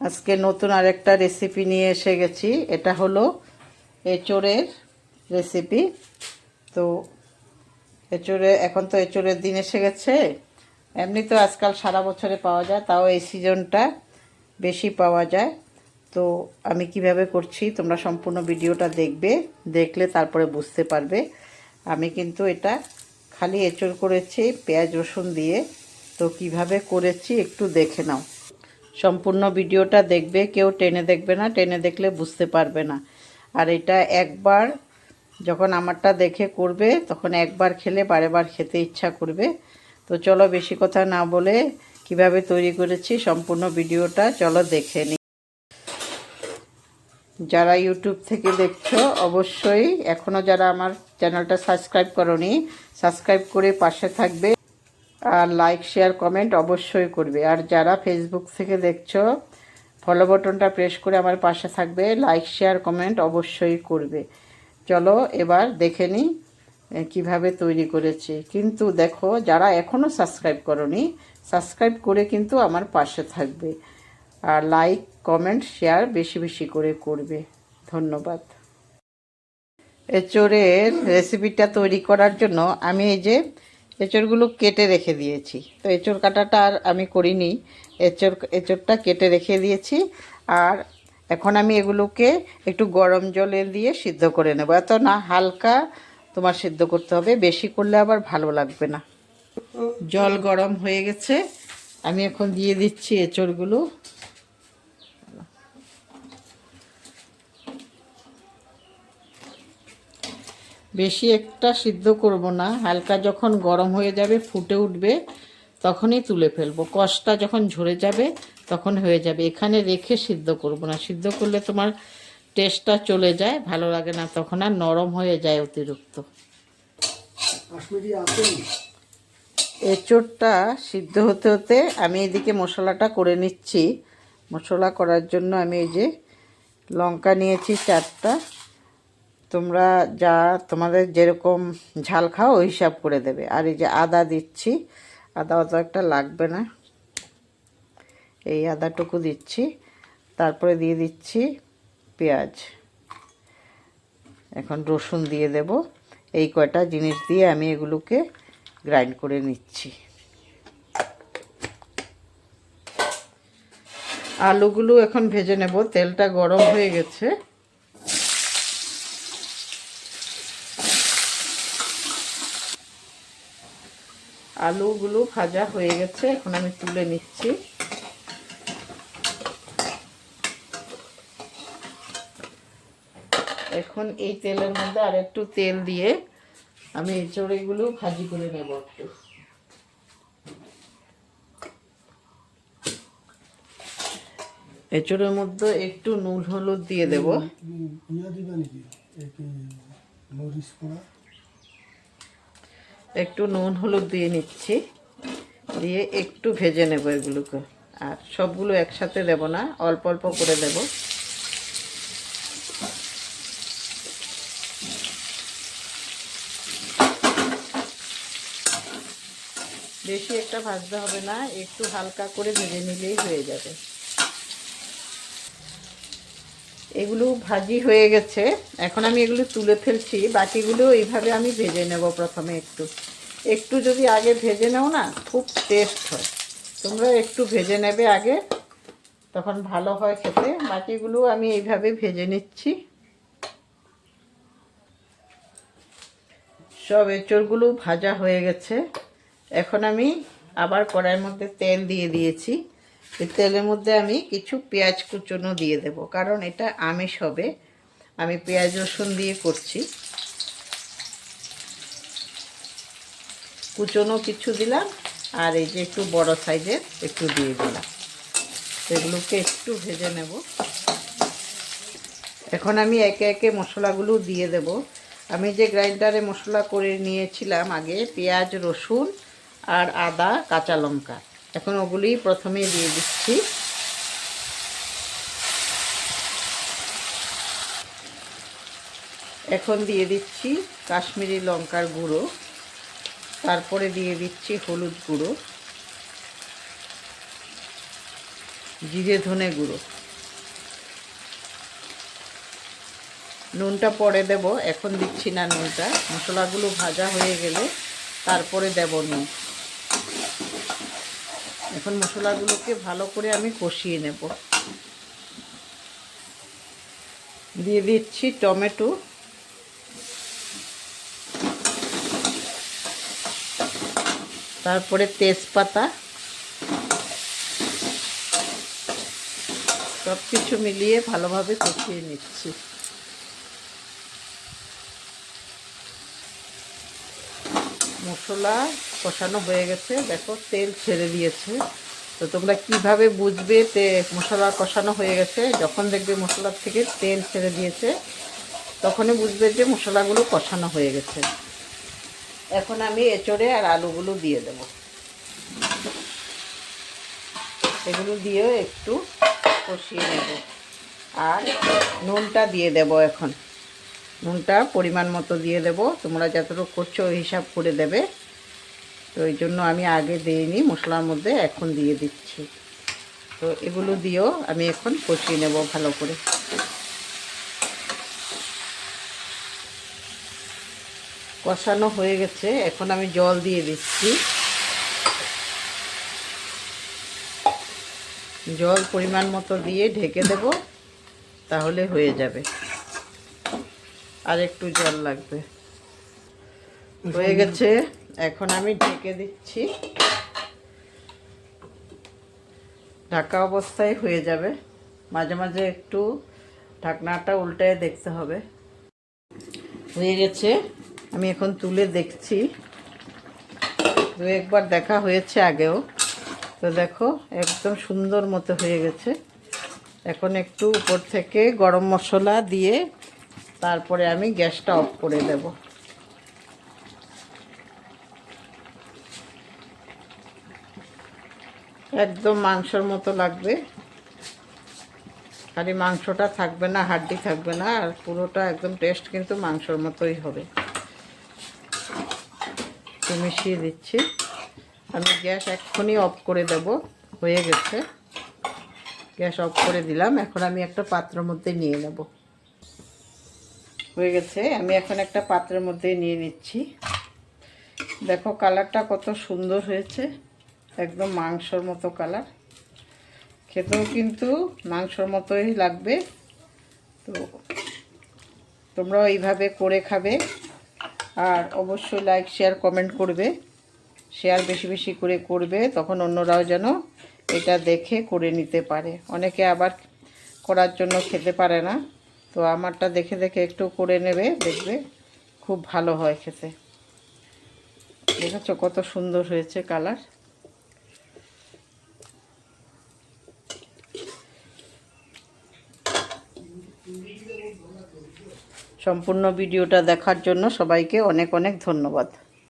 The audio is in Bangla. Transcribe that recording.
আজকে নতুন আরেকটা রেসিপি নিয়ে এসে গেছি। এটা হলো এঁচোড়ের রেসিপি। তো এখন তো এঁচোড়ের দিন এসে গেছে। এমনি তো আজকাল সারা বছরে পাওয়া যায়, তাও এই সিজনটা বেশি পাওয়া যায়। তো আমি কিভাবে করছি তোমরা সম্পূর্ণ ভিডিওটা দেখলে তারপরে বুঝতে পারবে। আমি কিন্তু এটা খালি এঁচোড় করেছি পেঁয়াজ রসুন দিয়ে। তো কিভাবে করেছি একটু দেখে নাও। সম্পূর্ণ ভিডিওটা দেখবে, কেউ টেনে দেখবে না, টেনে দেখলে বুঝতে পারবে না। আর এটা একবার যখন আমারটা দেখে করবে তখন একবার খেলে বারেবার খেতে ইচ্ছা করবে। তো চলো বেশি কথা না বলে কিভাবে তৈরি করেছি সম্পূর্ণ ভিডিওটা চলো দেখে নিই। যারা ইউটিউব থেকে দেখছো অবশ্যই এখনও যারা আমার চ্যানেলটা সাবস্ক্রাইব করোনি, সাবস্ক্রাইব করে পাশে থাকবে। আর লাইক শেয়ার কমেন্ট অবশ্যই করবে। আর যারা ফেসবুক থেকে দেখছো ফলো বাটনটা প্রেস করে আমার পাশে থাকবে, লাইক শেয়ার কমেন্ট অবশ্যই করবে। চলো এবার দেখে নিই কীভাবে তৈরি করেছি। কিন্তু দেখো, যারা এখনও সাবস্ক্রাইব করোনি সাবস্ক্রাইব করে কিন্তু আমার পাশে থাকবে। আর লাইক কমেন্ট শেয়ার বেশি বেশি করে করবে। ধন্যবাদ। এঁচোড়ের রেসিপিটা তৈরি করার জন্য আমি এই যে এঁচোড়গুলো কেটে রেখে দিয়েছি। তো এঁচোড় কাটাটা আর আমি করিনি, এঁচোড়টা কেটে রেখে দিয়েছি। আর এখন আমি এগুলোকে একটু গরম জলে দিয়ে সিদ্ধ করে নেব। এত না, হালকা তোমার সিদ্ধ করতে হবে, বেশি করলে আবার ভালো লাগবে না। জল গরম হয়ে গেছে, আমি এখন দিয়ে দিচ্ছি এঁচোড়গুলো। বেশি একটা সিদ্ধ করব না, হালকা যখন গরম হয়ে যাবে ফুটে উঠবে তখনই তুলে ফেলবো। কষটা যখন ঝরে যাবে তখন হয়ে যাবে। এখানে রেখে সিদ্ধ করব না, সিদ্ধ করলে তোমার টেস্টটা চলে যায়, ভালো লাগে না, তখন আর নরম হয়ে যায় অতিরিক্ত। এঁচোড়টা সিদ্ধ হতে হতে আমি এদিকে মশলাটা করে নিচ্ছি। মশলা করার জন্য আমি এই যে লঙ্কা নিয়েছি 4টা। তোমরা তোমাদের যেরকম ঝাল খাও ওই হিসাব করে দেবে। আর এই যে আদা দিচ্ছি, আদা অত একটা লাগবে না, এই আদাটুকু দিচ্ছি। তারপরে দিয়ে দিচ্ছি পেঁয়াজ, এখন রসুন দিয়ে দেব। এই কয়টা জিনিস দিয়ে আমি এগুলোকে গ্রাইন্ড করে নিচ্ছি। আলুগুলো এখন ভেজে নেব, তেলটা গরম হয়ে গেছে। আলুগুলো ভাজা হয়ে গেছে, এখন আমি তুলে নিচ্ছি। এখন এই তেলের মধ্যে আর একটু তেল দিয়ে আমি এঁচোড়গুলো ভাজি করে নেব। একটু এঁচোড়ের মধ্যে একটু নুন হলুদ দিয়ে দেব। একটু নুন হলুদ দিয়ে নিচ্ছি, দিয়ে একটু ভেজে নেব এগুলোকে। আর সবগুলো একসাথে দেব না, অল্প অল্প করে দেব। বেশি একটা ভাজতে হবে না, একটু হালকা করে ভেজে নিলেই হয়ে যাবে। এগুলো ভাজি হয়ে গেছে, এখন আমি এগুলো তুলে ফেলছি। বাকিগুলো এইভাবে আমি ভেজে নেব। প্রথমে একটু যদি আগে ভেজে নাও না, খুব টেস্ট হয়। তোমরা একটু ভেজে নেবে আগে, তখন ভালো হয় খেতে। বাকিগুলো আমি এইভাবে ভেজে নিচ্ছি। সব এঁচোড়গুলো ভাজা হয়ে গেছে। এখন আমি আবার কড়াইয়ের মধ্যে তেল দিয়ে দিয়েছি। এই তেলের মধ্যে আমি কিছু পেঁয়াজ কুচনো দিয়ে দেব, কারণ এটা আমিষ হবে। আমি পেঁয়াজ রসুন দিয়ে করছি। কুচনো কিছু দিলাম, আর এই যে একটু বড় সাইজের একটু দিয়ে দিলাম। এগুলোকে একটু ভেজে নেব। এখন আমি একে একে মশলাগুলো দিয়ে দেব। আমি যে গ্রাইন্ডারে মশলা করে নিয়েছিলাম আগে, পেঁয়াজ রসুন আর আদা কাঁচা লঙ্কা, এখন ওগুলি প্রথমে দিয়ে দিচ্ছি। এখন দিয়ে দিচ্ছি কাশ্মীরি লঙ্কার গুঁড়ো, তারপরে দিয়ে দিচ্ছি হলুদ গুঁড়ো, জিরে ধনে গুঁড়ো। নুনটা পরে দেব, এখন দিচ্ছি না নুনটা। মশলাগুলো ভাজা হয়ে গেলে তারপরে দেব নুন। এখন মশলাগুলোকে ভালো করে আমি কষিয়ে নেব। দিয়ে দিচ্ছি টমেটো, তারপরে তেজপাতা, সব কিছু মিলিয়ে ভালোভাবে কষিয়ে নিচ্ছি। মশলা কষানো হয়ে গেছে, দেখো তেল ছেড়ে দিয়েছে। তো তোমরা কিভাবে বুঝবে মশলা কষানো হয়ে গেছে? যখন দেখবে মশলার থেকে তেল ছেড়ে দিয়েছে তখনই বুঝবে যে মশলাগুলো কষানো হয়ে গেছে। এখন আমি এঁচোড়ে আর আলুগুলো দিয়ে দেব। এগুলো দিয়েও একটু কষিয়ে নেব। আর নুনটা দিয়ে দেব। এখন নুনটা পরিমাণ মতো দিয়ে দেব, তোমরা যতটুকু করছো ওই হিসাব করে দেবে। তো এই জন্য আমি আগে দিইনি মশলার মধ্যে, এখন দিয়ে দিচ্ছি। তো এগুলো দিয়েও আমি এখন কষিয়ে নেব ভালো করে। কষানো হয়ে গেছে, এখন আমি জল দিয়ে দিচ্ছি। জল পরিমাণ মতো দিয়ে ঢেকে দেব, তাহলে হয়ে যাবে। আর একটু জল লাগবে। হয়ে গেছে, এখন আমি ঢেকে দিচ্ছি। ঢাকা অবস্থায় হয়ে যাবে। মাঝে মাঝে একটু ঢাকনাটা উল্টায় দেখতে হবে। হয়ে গেছে, আমি এখন তুলে দেখছি। দু একবার দেখা হয়েছে আগেও। তো দেখো একদম সুন্দর মতো হয়ে গেছে। এখন একটু উপর থেকে গরম মশলা দিয়ে তারপরে আমি গ্যাসটা অফ করে দেব। একদম মাংসর মতো লাগবে, খালি মাংসটা থাকবে না, হাড্ডি থাকবে না, আর পুরোটা একদম টেস্ট কিন্তু মাংসর মতোই হবে। তো মিশিয়ে দিচ্ছি। আমি গ্যাস এক্ষুনি অফ করে দেব। হয়ে গেছে, গ্যাস অফ করে দিলাম। এখন আমি একটা পাত্রের মধ্যে নিয়ে নেব। হয়ে গেছে, আমি এখন একটা পাত্রের মধ্যে নিয়ে নিচ্ছি। দেখো কালারটা কত সুন্দর হয়েছে, একদম মাংসর মতো কালার। খেতেও কিন্তু মাংসর মতোই লাগবে। তো তোমরাও এইভাবে করে খাবে। আর অবশ্যই লাইক শেয়ার কমেন্ট করবে। শেয়ার বেশি বেশি করে করবে, তখন অন্যরাও যেন এটা দেখে করে নিতে পারে। অনেকে আবার করার জন্য খেতে পারে না, তো আমারটা দেখে দেখে একটু করে নেবে, দেখবে খুব ভালো হয় খেতে। দেখেছো কত সুন্দর হয়েছে কালার। সম্পূর্ণ ভিডিওটা দেখার জন্য সবাইকে অনেক অনেক ধন্যবাদ।